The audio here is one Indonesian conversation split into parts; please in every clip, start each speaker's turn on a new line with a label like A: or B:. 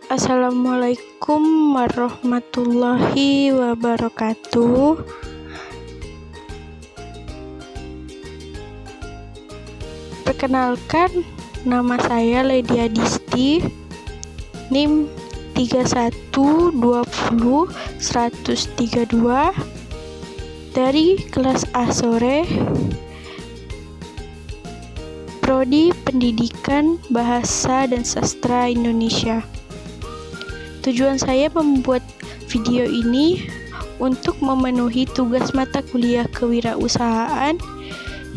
A: Assalamualaikum warahmatullahi wabarakatuh. Perkenalkan, nama saya Ledia Disti, NIM 3120132 dari kelas A sore, Prodi Pendidikan Bahasa dan Sastra Indonesia. Tujuan saya membuat video ini untuk memenuhi tugas mata kuliah kewirausahaan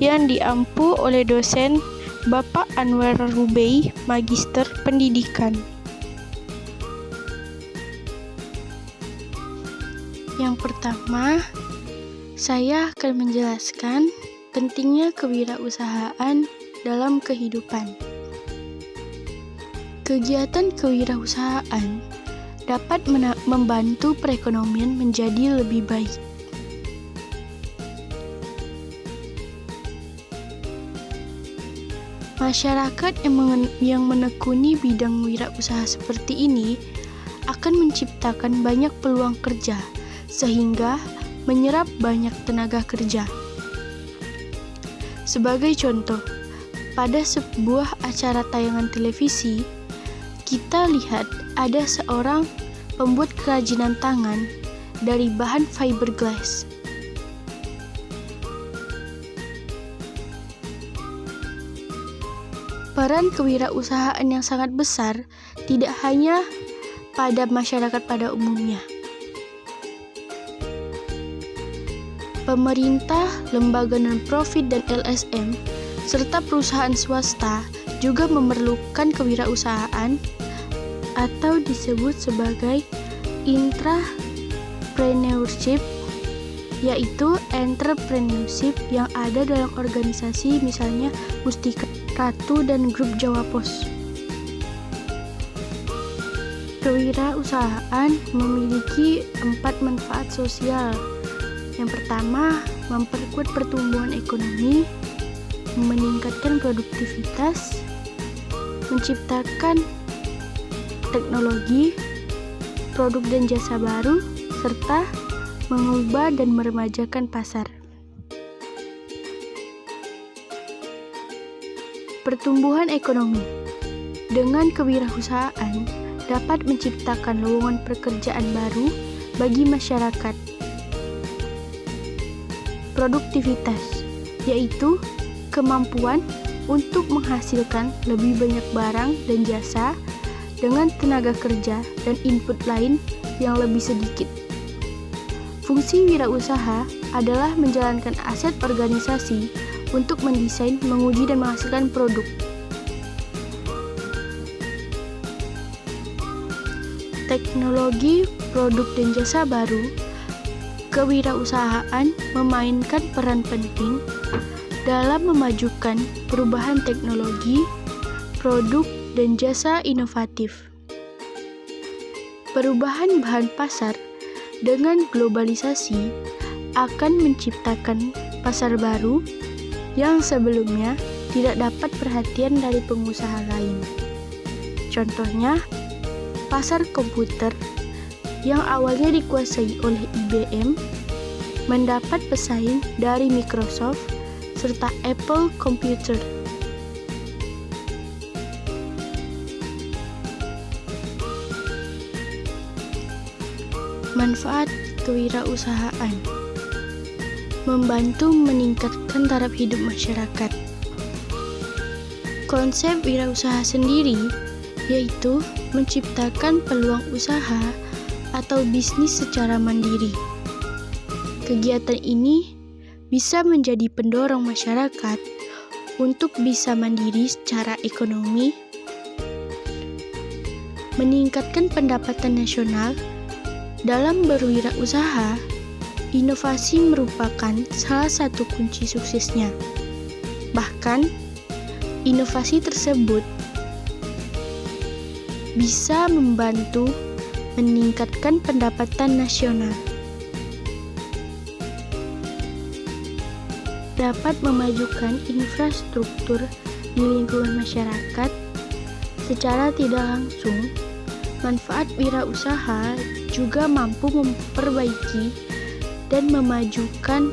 A: yang diampu oleh dosen Bapak Anwar Rubey, Magister Pendidikan. Yang pertama, saya akan menjelaskan pentingnya kewirausahaan dalam kehidupan. Kegiatan kewirausahaan dapat membantu perekonomian menjadi lebih baik. Masyarakat yang menekuni bidang wirausaha seperti ini akan menciptakan banyak peluang kerja, sehingga menyerap banyak tenaga kerja. Sebagai contoh, pada sebuah acara tayangan televisi, kita lihat ada seorang pembuat kerajinan tangan dari bahan fiberglass. Peran kewirausahaan yang sangat besar tidak hanya pada masyarakat pada umumnya. Pemerintah, lembaga non-profit dan LSM, serta perusahaan swasta juga memerlukan kewirausahaan atau disebut sebagai intrapreneurship, yaitu entrepreneurship yang ada dalam organisasi misalnya Mustika Ratu dan Grup Jawa Pos. Kewirausahaan memiliki 4 manfaat sosial. Yang pertama, memperkuat pertumbuhan ekonomi, meningkatkan produktivitas, menciptakan teknologi, produk dan jasa baru, serta mengubah dan meremajakan pasar. Pertumbuhan ekonomi dengan kewirausahaan dapat menciptakan lowongan pekerjaan baru bagi masyarakat. Produktivitas, yaitu kemampuan untuk menghasilkan lebih banyak barang dan jasa dengan tenaga kerja dan input lain yang lebih sedikit. Fungsi wirausaha adalah menjalankan aset organisasi untuk mendesain, menguji, dan menghasilkan produk. Teknologi, produk, dan jasa baru. Kewirausahaan memainkan peran penting dalam memajukan perubahan teknologi, produk, dan jasa inovatif. Perubahan bahan pasar dengan globalisasi akan menciptakan pasar baru yang sebelumnya tidak dapat perhatian dari pengusaha lain. Contohnya, pasar komputer yang awalnya dikuasai oleh IBM mendapat pesaing dari Microsoft serta Apple Computer. Manfaat kewirausahaan: membantu meningkatkan taraf hidup masyarakat. Konsep wirausaha sendiri yaitu menciptakan peluang usaha atau bisnis secara mandiri. Kegiatan ini bisa menjadi pendorong masyarakat untuk bisa mandiri secara ekonomi, meningkatkan pendapatan nasional. Dalam berwirausaha, inovasi merupakan salah satu kunci suksesnya. Bahkan, inovasi tersebut bisa membantu meningkatkan pendapatan nasional, dapat memajukan infrastruktur di lingkungan masyarakat. Secara tidak langsung, Manfaat wirausaha juga mampu memperbaiki dan memajukan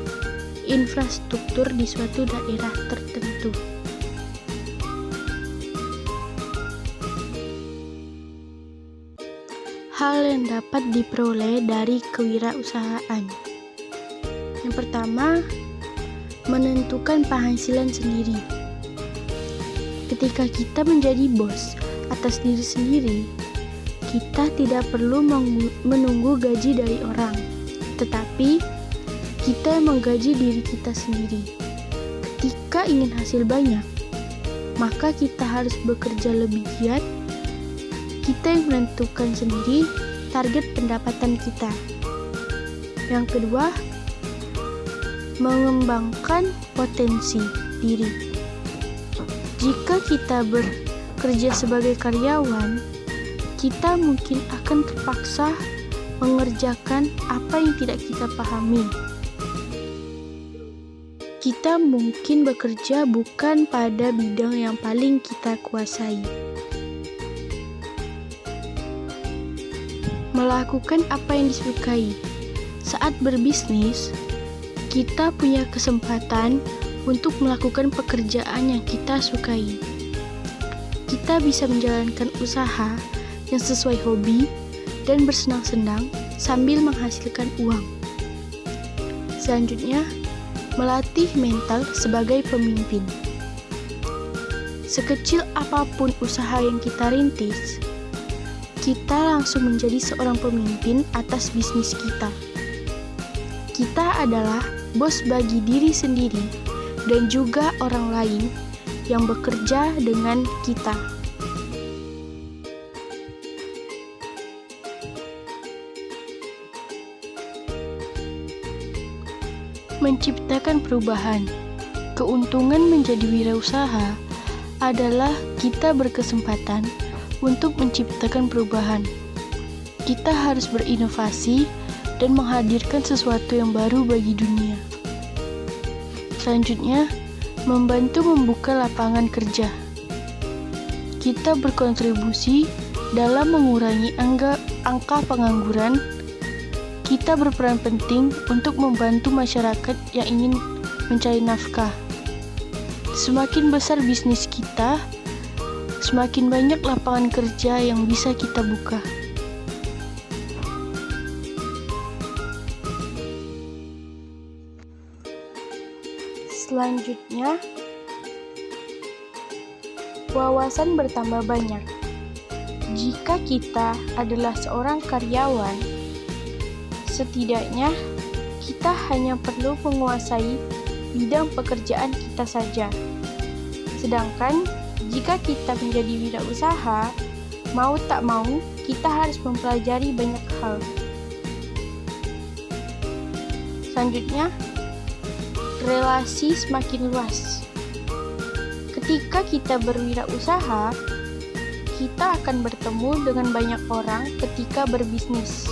A: infrastruktur di suatu daerah tertentu. Hal yang dapat diperoleh dari kewirausahaan. Yang pertama, menentukan penghasilan sendiri. Ketika kita menjadi bos atas diri sendiri, kita tidak perlu menunggu gaji dari orang, tetapi kita yang menggaji diri kita sendiri. Ketika ingin hasil banyak, maka kita harus bekerja lebih giat. Kita yang menentukan sendiri target pendapatan kita. Yang kedua, mengembangkan potensi diri. Jika kita bekerja sebagai karyawan, kita mungkin akan terpaksa mengerjakan apa yang tidak kita pahami. Kita mungkin bekerja bukan pada bidang yang paling kita kuasai. Melakukan apa yang disukai. Saat berbisnis, kita punya kesempatan untuk melakukan pekerjaan yang kita sukai. Kita bisa menjalankan usaha yang sesuai hobi dan bersenang-senang sambil menghasilkan uang. Selanjutnya, melatih mental sebagai pemimpin. Sekecil apapun usaha yang kita rintis, kita langsung menjadi seorang pemimpin atas bisnis kita. Kita adalah bos bagi diri sendiri dan juga orang lain yang bekerja dengan kita. Menciptakan perubahan. Keuntungan menjadi wirausaha adalah kita berkesempatan untuk menciptakan perubahan. Kita harus berinovasi dan menghadirkan sesuatu yang baru bagi dunia. Selanjutnya, membantu membuka lapangan kerja. Kita berkontribusi dalam mengurangi angka pengangguran. Kita berperan penting untuk membantu masyarakat yang ingin mencari nafkah. Semakin besar bisnis kita, semakin banyak lapangan kerja yang bisa kita buka. Selanjutnya, wawasan bertambah banyak. Jika kita adalah seorang karyawan, setidaknya kita hanya perlu menguasai bidang pekerjaan kita saja. Sedangkan jika kita menjadi wirausaha, mau tak mau kita harus mempelajari banyak hal. Selanjutnya, relasi semakin luas. Ketika kita berwirausaha, kita akan bertemu dengan banyak orang ketika berbisnis.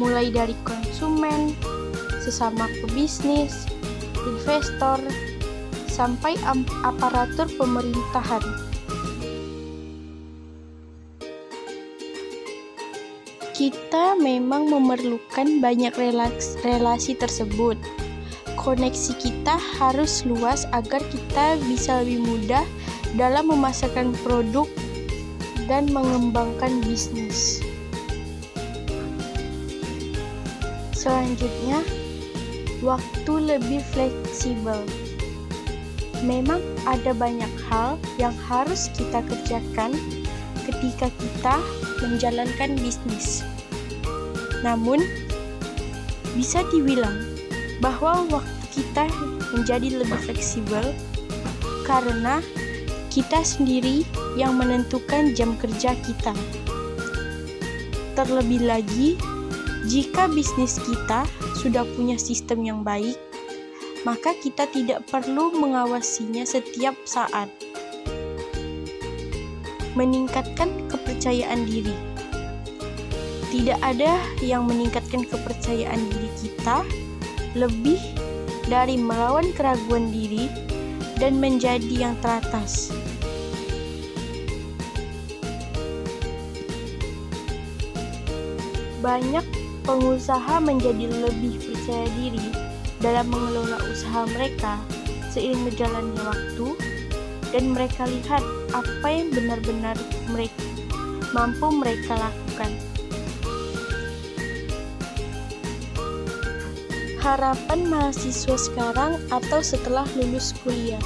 A: Mulai dari konsumen, sesama pebisnis, investor, sampai aparatur pemerintahan. Kita memang memerlukan banyak relasi tersebut. Koneksi kita harus luas agar kita bisa lebih mudah dalam memasarkan produk dan mengembangkan bisnis. Selanjutnya, waktu lebih fleksibel. Memang ada banyak hal yang harus kita kerjakan ketika kita menjalankan bisnis. Namun, bisa dibilang bahwa waktu kita menjadi lebih fleksibel karena kita sendiri yang menentukan jam kerja kita. Terlebih lagi, jika bisnis kita sudah punya sistem yang baik, maka kita tidak perlu mengawasinya setiap saat. Meningkatkan kepercayaan diri. Tidak ada yang meningkatkan kepercayaan diri kita lebih dari melawan keraguan diri dan menjadi yang teratas. banyak pengusaha menjadi lebih percaya diri dalam mengelola usaha mereka seiring berjalannya waktu, dan mereka lihat apa yang benar-benar mampu mereka lakukan. Harapan mahasiswa sekarang atau setelah lulus kuliah.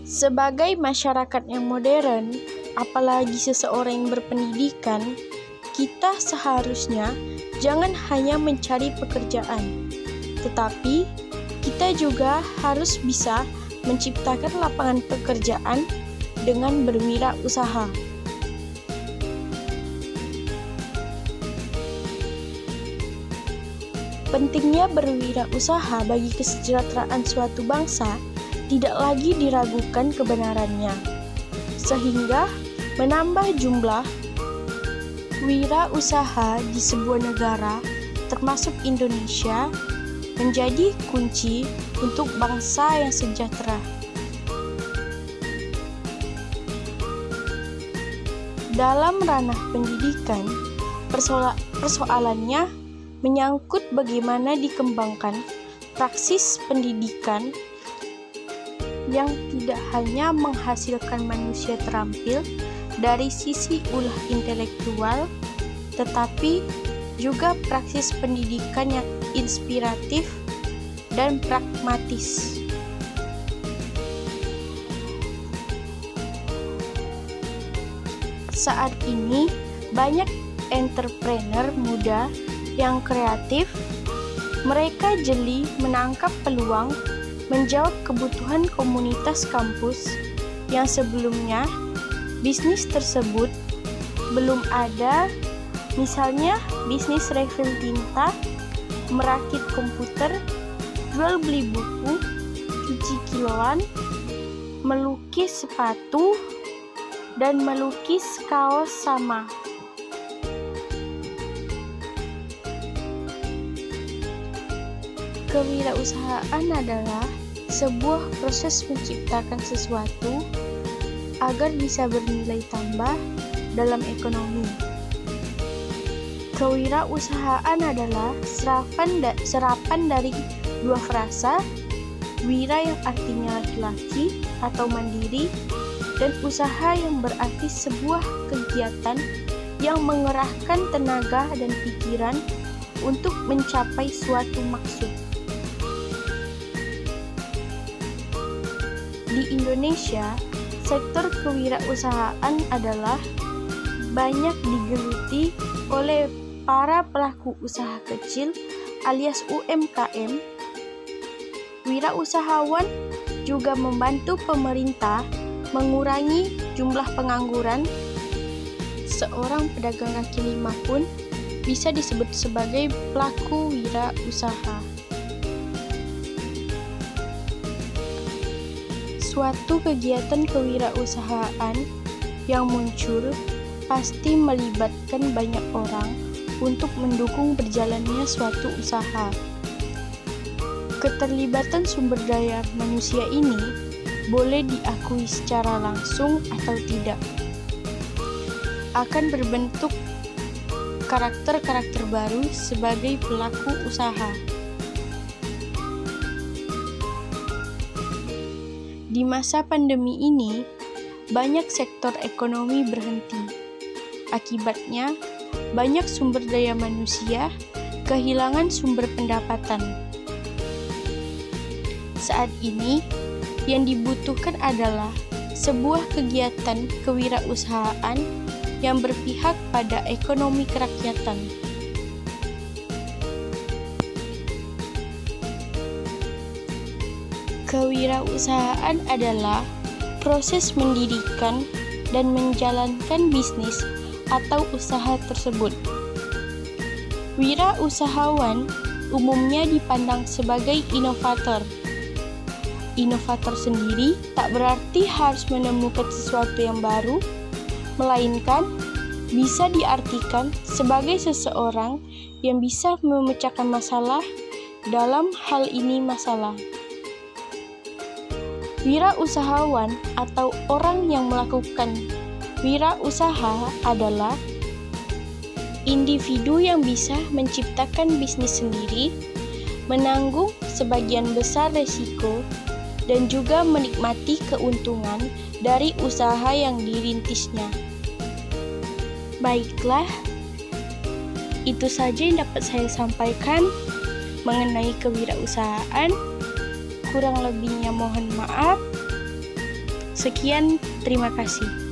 A: Sebagai masyarakat yang modern, apalagi seseorang yang berpendidikan, kita seharusnya jangan hanya mencari pekerjaan, tetapi kita juga harus bisa menciptakan lapangan pekerjaan dengan berwirausaha. Pentingnya berwirausaha bagi kesejahteraan suatu bangsa tidak lagi diragukan kebenarannya, sehingga menambah jumlah wirausaha di sebuah negara, termasuk Indonesia, menjadi kunci untuk bangsa yang sejahtera. Dalam ranah pendidikan, persoalannya menyangkut bagaimana dikembangkan praksis pendidikan yang tidak hanya menghasilkan manusia terampil dari sisi ulah intelektual, tetapi juga praksis pendidikan yang inspiratif dan pragmatis. Saat ini, banyak entrepreneur muda yang kreatif. Mereka jeli menangkap peluang, menjawab kebutuhan komunitas kampus yang sebelumnya bisnis tersebut belum ada. Misalnya bisnis refill tinta, merakit komputer, jual beli buku, cuci kiloan, melukis sepatu, dan melukis kaos sama. Kewirausahaan adalah sebuah proses menciptakan sesuatu agar bisa bernilai tambah dalam ekonomi. Kewirausahaan adalah serapan dari dua frasa, wira yang artinya laki-laki atau mandiri, dan usaha yang berarti sebuah kegiatan yang mengerahkan tenaga dan pikiran untuk mencapai suatu maksud. Di Indonesia, sektor kewirausahaan adalah banyak digeluti oleh para pelaku usaha kecil alias UMKM. Wirausahawan juga membantu pemerintah mengurangi jumlah pengangguran. Seorang pedagang kaki lima pun bisa disebut sebagai pelaku wirausaha. Suatu kegiatan kewirausahaan yang muncul pasti melibatkan banyak orang untuk mendukung berjalannya suatu usaha. Keterlibatan sumber daya manusia ini boleh diakui secara langsung atau tidak, akan berbentuk karakter-karakter baru sebagai pelaku usaha. Di masa pandemi ini, banyak sektor ekonomi berhenti. Akibatnya, banyak sumber daya manusia kehilangan sumber pendapatan. Saat ini, yang dibutuhkan adalah sebuah kegiatan kewirausahaan yang berpihak pada ekonomi kerakyatan. Kewirausahaan adalah proses mendirikan dan menjalankan bisnis atau usaha tersebut. Wirausahawan umumnya dipandang sebagai inovator. Inovator sendiri tak berarti harus menemukan sesuatu yang baru, melainkan bisa diartikan sebagai seseorang yang bisa memecahkan masalah, dalam hal ini masalah. Wirausahawan atau orang yang melakukan wirausaha adalah individu yang bisa menciptakan bisnis sendiri, menanggung sebagian besar resiko, dan juga menikmati keuntungan dari usaha yang dirintisnya. Baiklah, itu saja yang dapat saya sampaikan mengenai kewirausahaan. Kurang lebihnya mohon maaf. Sekian, terima kasih.